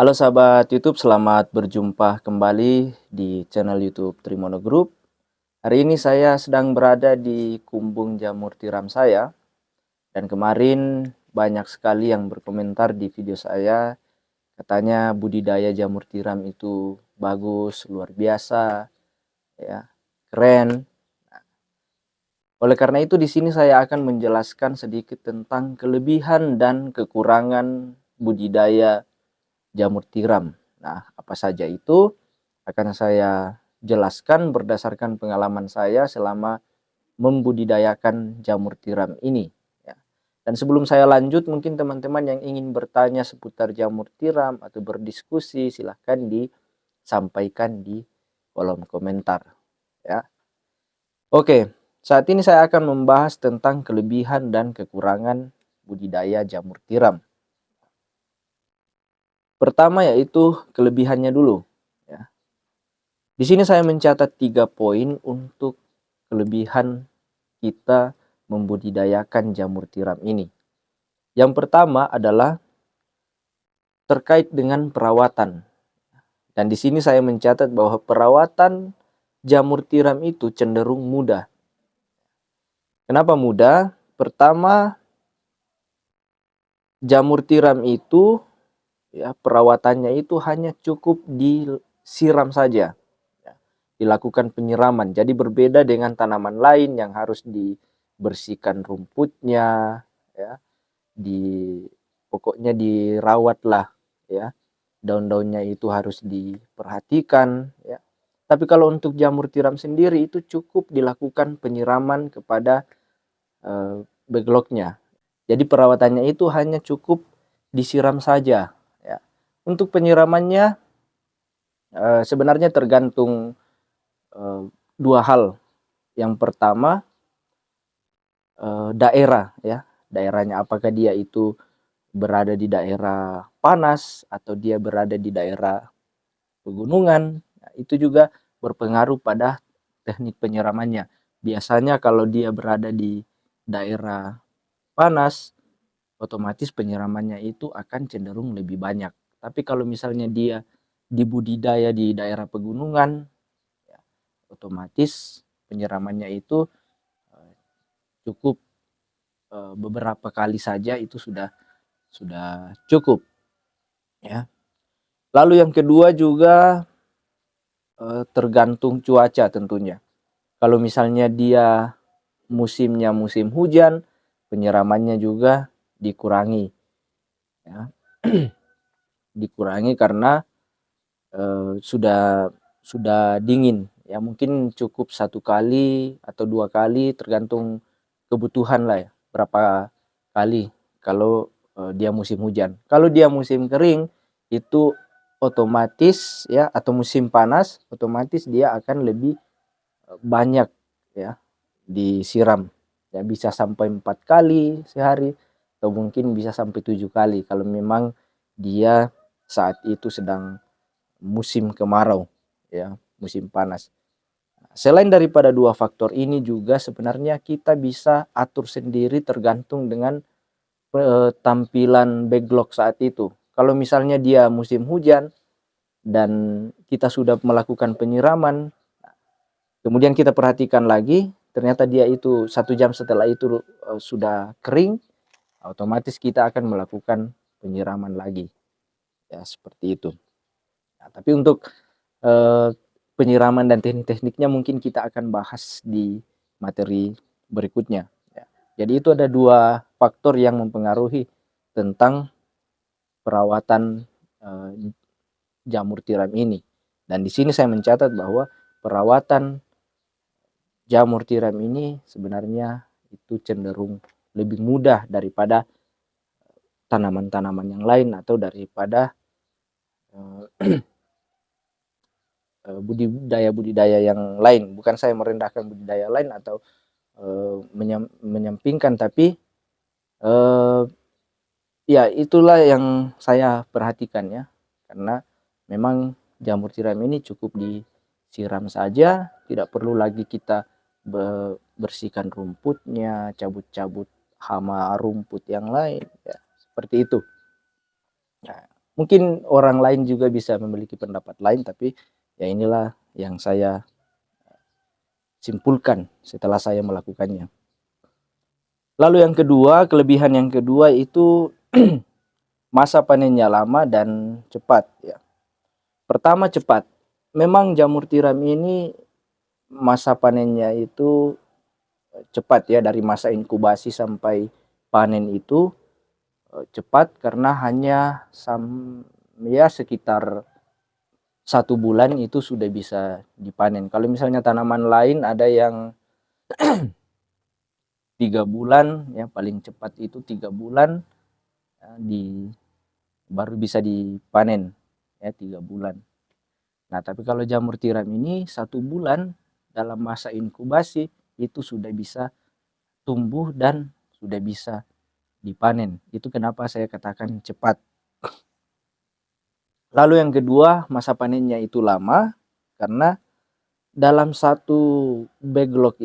Halo sahabat YouTube, selamat berjumpa kembali di channel YouTube Trimono Group. Hari ini saya sedang berada di kumbung jamur tiram saya, dan kemarin banyak sekali yang berkomentar di video saya, katanya budidaya jamur tiram itu bagus, luar biasa, ya, keren. Oleh karena itu di sini saya akan menjelaskan sedikit tentang kelebihan dan kekurangan budidaya jamur tiram. Nah, apa saja itu akan saya jelaskan berdasarkan pengalaman saya selama membudidayakan jamur tiram ini, ya. Dan sebelum saya lanjut, mungkin teman-teman yang ingin bertanya seputar jamur tiram atau berdiskusi, silahkan disampaikan di kolom komentar, ya. Oke, saat ini saya akan membahas tentang kelebihan dan kekurangan budidaya jamur tiram. Pertama yaitu kelebihannya dulu, ya. Di sini saya mencatat 3 poin untuk kelebihan kita membudidayakan jamur tiram ini. Yang pertama adalah terkait dengan perawatan. Dan di sini saya mencatat bahwa perawatan jamur tiram itu cenderung mudah. Kenapa mudah? Pertama, jamur tiram itu, ya, perawatannya itu hanya cukup disiram saja, ya, dilakukan penyiraman. Jadi berbeda dengan tanaman lain yang harus dibersihkan rumputnya, ya, pokoknya dirawat lah, ya. Daun-daunnya itu harus diperhatikan, ya. Tapi kalau untuk jamur tiram sendiri itu cukup dilakukan penyiraman kepada backlognya. Jadi perawatannya itu hanya cukup disiram saja, ya. Untuk penyiramannya sebenarnya tergantung dua hal. Yang pertama, daerah, ya. Daerahnya apakah dia itu berada di daerah panas atau dia berada di daerah pegunungan. Nah, itu juga berpengaruh pada teknik penyiramannya. Biasanya kalau dia berada di daerah panas, otomatis penyiramannya itu akan cenderung lebih banyak. Tapi kalau misalnya dia dibudidaya di daerah pegunungan, ya, otomatis penyiramannya itu cukup beberapa kali saja itu sudah cukup, ya. Lalu yang kedua juga tergantung cuaca tentunya. Kalau misalnya dia musimnya musim hujan, penyiramannya juga dikurangi, ya. Dikurangi karena sudah dingin, ya. Mungkin cukup 1 kali atau 2 kali tergantung kebutuhan lah, ya, berapa kali kalau dia musim hujan. Kalau dia musim kering itu otomatis, ya, atau musim panas otomatis dia akan lebih banyak, ya, disiram, ya, bisa sampai 4 kali sehari atau mungkin bisa sampai 7 kali kalau memang dia saat itu sedang musim kemarau, ya, musim panas. Selain daripada dua faktor ini juga sebenarnya kita bisa atur sendiri tergantung dengan tampilan backlog saat itu. Kalau misalnya dia musim hujan dan kita sudah melakukan penyiraman, kemudian kita perhatikan lagi, ternyata dia itu 1 jam setelah itu sudah kering, otomatis kita akan melakukan penyiraman lagi, ya, seperti itu. Nah, tapi untuk penyiraman dan teknik-tekniknya mungkin kita akan bahas di materi berikutnya, ya. Jadi itu ada 2 faktor yang mempengaruhi tentang perawatan jamur tiram ini. Dan di sini saya mencatat bahwa perawatan jamur tiram ini sebenarnya itu cenderung lebih mudah daripada tanaman-tanaman yang lain atau daripada budidaya-budidaya yang lain. Bukan saya merendahkan budidaya lain atau menyampingkan, tapi ya itulah yang saya perhatikan, ya. Karena memang jamur tiram ini cukup disiram saja, tidak perlu lagi kita bersihkan rumputnya, cabut-cabut hama rumput yang lain, ya, seperti itu. Nah, Mungkin orang lain juga bisa memiliki pendapat lain, tapi ya inilah yang saya simpulkan setelah saya melakukannya. Lalu yang kedua, kelebihan yang kedua itu masa panennya lama dan cepat ya. Pertama cepat. Memang jamur tiram ini masa panennya itu cepat ya, dari masa inkubasi sampai panen itu cepat karena hanya ya sekitar 1 bulan itu sudah bisa dipanen. Kalau misalnya tanaman lain ada yang 3 bulan ya, paling cepat itu 3 bulan baru bisa dipanen ya, 3 bulan. Nah tapi kalau jamur tiram ini 1 bulan dalam masa inkubasi itu sudah bisa tumbuh dan sudah bisa dipanen. Itu kenapa saya katakan cepat. Lalu yang kedua, masa panennya itu lama karena dalam satu backlog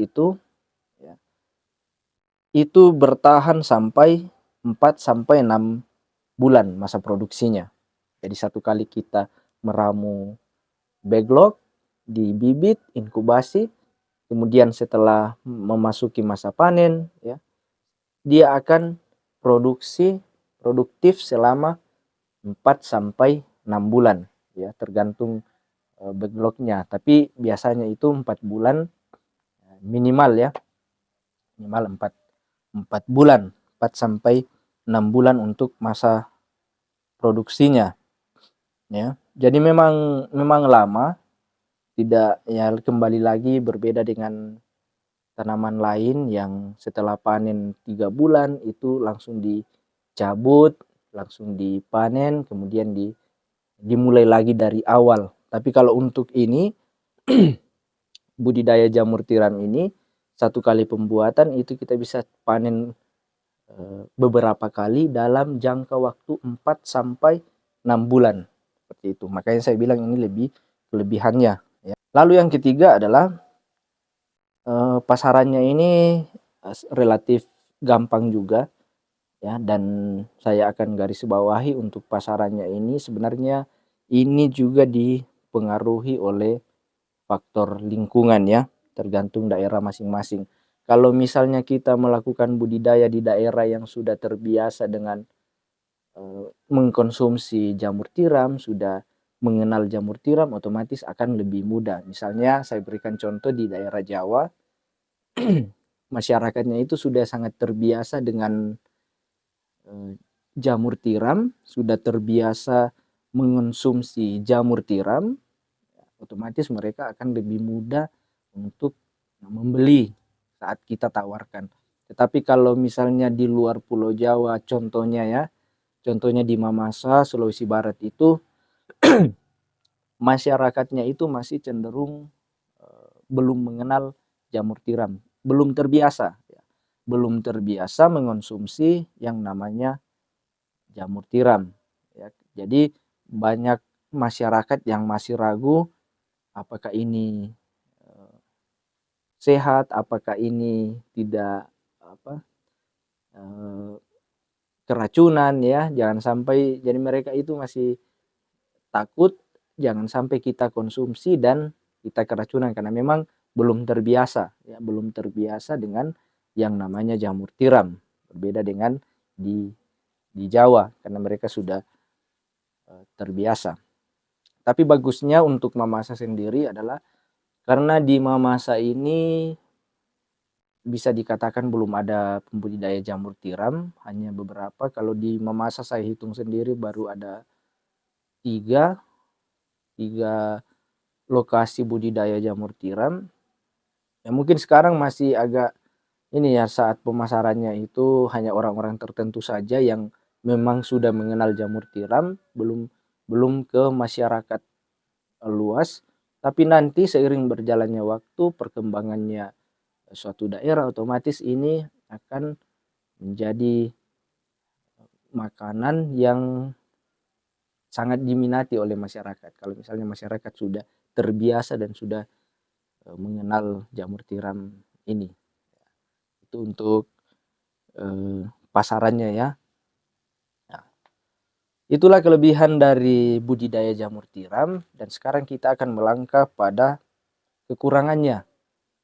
ya, itu bertahan sampai 4 sampai 6 bulan masa produksinya. Jadi satu kali kita meramu backlog, dibibit, inkubasi, kemudian setelah memasuki masa panen ya, dia akan produktif selama 4 sampai 6 bulan ya, tergantung backlognya. Tapi biasanya itu 4 bulan minimal ya, minimal 4 bulan, 4 sampai 6 bulan untuk masa produksinya ya. Jadi memang lama, tidak ya, kembali lagi berbeda dengan tanaman lain yang setelah panen 3 bulan itu langsung dicabut, langsung dipanen, kemudian dimulai lagi dari awal. Tapi kalau untuk ini budidaya jamur tiram ini, satu kali pembuatan itu kita bisa panen beberapa kali dalam jangka waktu 4 sampai 6 bulan. Seperti itu. Makanya saya bilang ini lebih kelebihannya ya. Lalu yang ketiga adalah pasarannya ini relatif gampang juga ya, dan saya akan garis bawahi untuk pasarannya ini sebenarnya ini juga dipengaruhi oleh faktor lingkungan ya, tergantung daerah masing-masing. Kalau misalnya kita melakukan budidaya di daerah yang sudah terbiasa dengan mengkonsumsi jamur tiram, sudah mengenal jamur tiram, otomatis akan lebih mudah. Misalnya saya berikan contoh di daerah Jawa, masyarakatnya itu sudah sangat terbiasa dengan jamur tiram, sudah terbiasa mengonsumsi jamur tiram, otomatis mereka akan lebih mudah untuk membeli saat kita tawarkan. Tetapi kalau misalnya di luar Pulau Jawa, contohnya ya, contohnya di Mamasa, Sulawesi Barat itu masyarakatnya itu masih cenderung belum mengenal jamur tiram, belum terbiasa ya. Belum terbiasa mengonsumsi yang namanya jamur tiram ya. Jadi banyak masyarakat yang masih ragu apakah ini sehat, apakah ini tidak keracunan ya, jangan sampai, jadi mereka itu masih takut jangan sampai kita konsumsi dan kita keracunan karena memang belum terbiasa ya, belum terbiasa dengan yang namanya jamur tiram. Berbeda dengan di Jawa karena mereka sudah terbiasa. Tapi bagusnya untuk Mamasa sendiri adalah karena di Mamasa ini bisa dikatakan belum ada pembudidaya jamur tiram, hanya beberapa. Kalau di Mamasa saya hitung sendiri baru ada 3 lokasi budidaya jamur tiram. Ya mungkin sekarang masih agak ini ya, saat pemasarannya itu hanya orang-orang tertentu saja yang memang sudah mengenal jamur tiram, belum ke masyarakat luas. Tapi nanti seiring berjalannya waktu, perkembangannya suatu daerah, otomatis ini akan menjadi makanan yang sangat diminati oleh masyarakat. Kalau misalnya masyarakat sudah terbiasa dan sudah mengenal jamur tiram ini. Itu untuk pasarannya ya. Nah, Itulah kelebihan dari budidaya jamur tiram, dan sekarang kita akan melangkah pada kekurangannya.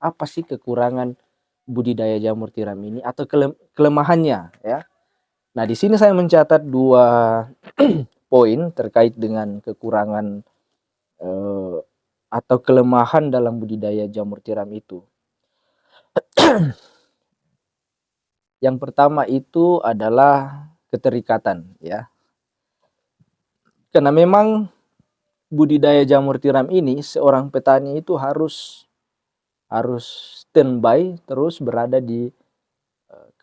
Apa sih kekurangan budidaya jamur tiram ini atau kelemahannya ya? Nah, di sini saya mencatat 2 poin terkait dengan kekurangan eh, atau kelemahan dalam budidaya jamur tiram itu. Yang pertama itu adalah keterikatan ya. Karena memang budidaya jamur tiram ini seorang petani itu harus standby terus berada di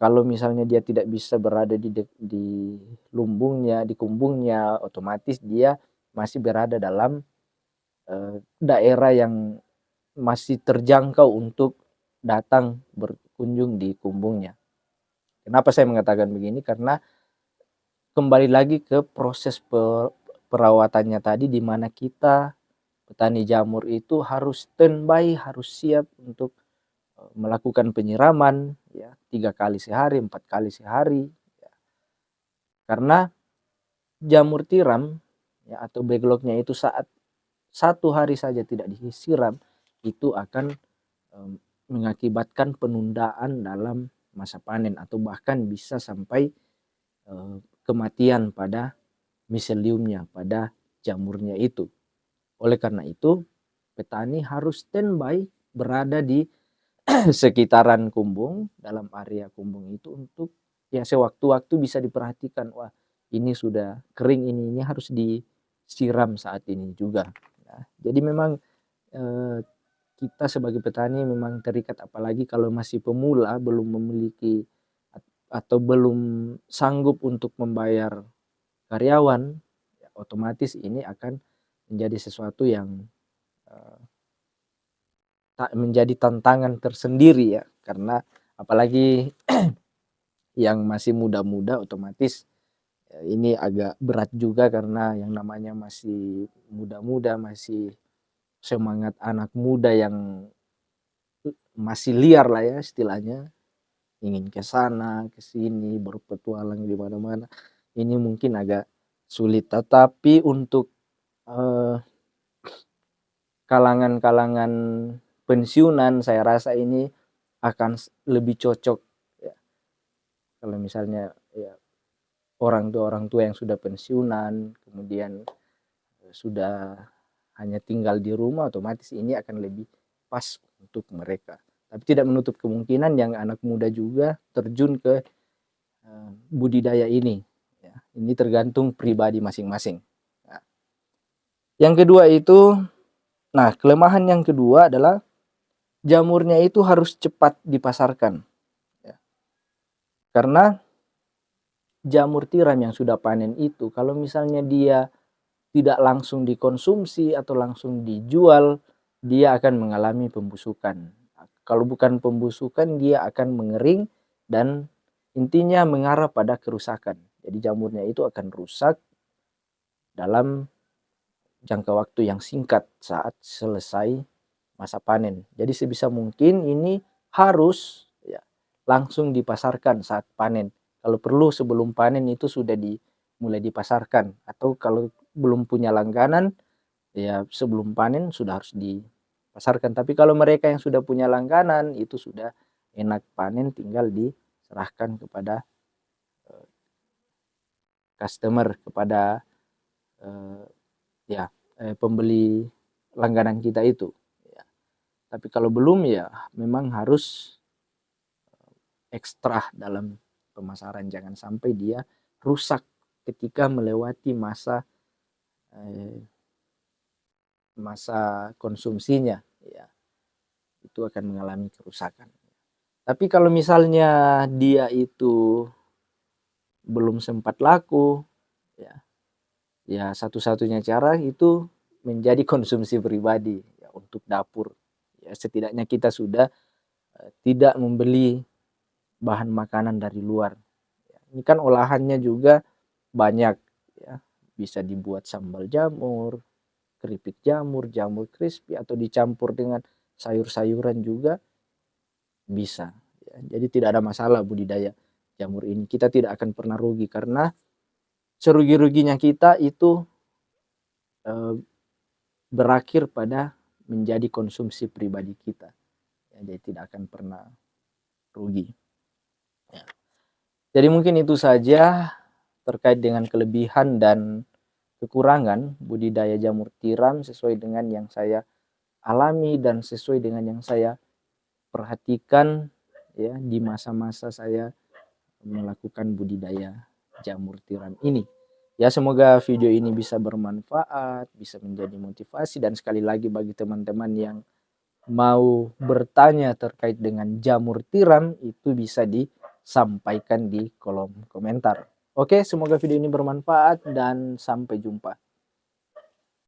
kalau misalnya dia tidak bisa berada di lumbungnya, di kumbungnya, otomatis dia masih berada dalam daerah yang masih terjangkau untuk datang berkunjung di kumbungnya. Kenapa saya mengatakan begini? Karena kembali lagi ke proses perawatannya tadi, di mana kita petani jamur itu harus standby, harus siap untuk melakukan penyiraman ya 3 kali sehari, 4 kali sehari ya. Karena jamur tiram ya atau backlognya itu saat 1 hari saja tidak disiram itu akan mengakibatkan penundaan dalam masa panen atau bahkan bisa sampai kematian pada miseliumnya, pada jamurnya itu. Oleh karena itu, petani harus standby berada di sekitaran kumbung, dalam area kumbung itu untuk ya sewaktu-waktu bisa diperhatikan, wah ini sudah kering, ini harus disiram saat ini juga. Nah, jadi memang kita sebagai petani memang terikat, apalagi kalau masih pemula, belum memiliki atau belum sanggup untuk membayar karyawan, ya otomatis ini akan menjadi sesuatu yang menjadi tantangan tersendiri ya, karena apalagi yang masih muda-muda otomatis ini agak berat juga, karena yang namanya masih muda-muda, masih semangat anak muda yang masih liar lah ya istilahnya, ingin ke sana, ke sini, berpetualang di mana-mana. Ini mungkin agak sulit, tetapi untuk kalangan-kalangan pensiunan saya rasa ini akan lebih cocok ya. Kalau misalnya ya orang tua yang sudah pensiunan, kemudian sudah hanya tinggal di rumah, otomatis ini akan lebih pas untuk mereka. Tapi tidak menutup kemungkinan yang anak muda juga terjun ke budidaya ini. Ya, ini tergantung pribadi masing-masing. Nah, yang kedua itu, nah kelemahan yang kedua adalah jamurnya itu harus cepat dipasarkan. Ya. Karena jamur tiram yang sudah panen itu, kalau misalnya dia tidak langsung dikonsumsi atau langsung dijual, dia akan mengalami pembusukan. Kalau bukan pembusukan, dia akan mengering dan intinya mengarah pada kerusakan. Jadi jamurnya itu akan rusak dalam jangka waktu yang singkat saat selesai masa panen. Jadi sebisa mungkin ini harus ya, langsung dipasarkan saat panen. Kalau perlu sebelum panen itu sudah mulai dipasarkan, atau kalau belum punya langganan ya sebelum panen sudah harus dipasarkan. Tapi kalau mereka yang sudah punya langganan itu sudah enak panen, tinggal diserahkan kepada customer, kepada pembeli langganan kita itu ya. Tapi kalau belum ya memang harus ekstra dalam pemasaran, jangan sampai dia rusak ketika melewati masa konsumsinya ya, itu akan mengalami kerusakan. Tapi kalau misalnya dia itu belum sempat laku ya satu-satunya cara itu menjadi konsumsi pribadi ya, untuk dapur ya, setidaknya kita sudah tidak membeli bahan makanan dari luar. Ini kan olahannya juga banyak ya, bisa dibuat sambal jamur, keripik jamur, jamur crispy, atau dicampur dengan sayur-sayuran juga bisa ya. Jadi tidak ada masalah budidaya jamur ini, kita tidak akan pernah rugi karena serugi-ruginya kita itu eh, berakhir pada menjadi konsumsi pribadi kita. Ya, jadi tidak akan pernah rugi. Ya. Jadi mungkin itu saja terkait dengan kelebihan dan kekurangan budidaya jamur tiram sesuai dengan yang saya alami dan sesuai dengan yang saya perhatikan ya di masa-masa saya melakukan budidaya jamur tiram ini. Ya, semoga video ini bisa bermanfaat, bisa menjadi motivasi, dan sekali lagi bagi teman-teman yang mau bertanya terkait dengan jamur tiram itu bisa disampaikan di kolom komentar. Oke, semoga video ini bermanfaat dan sampai jumpa.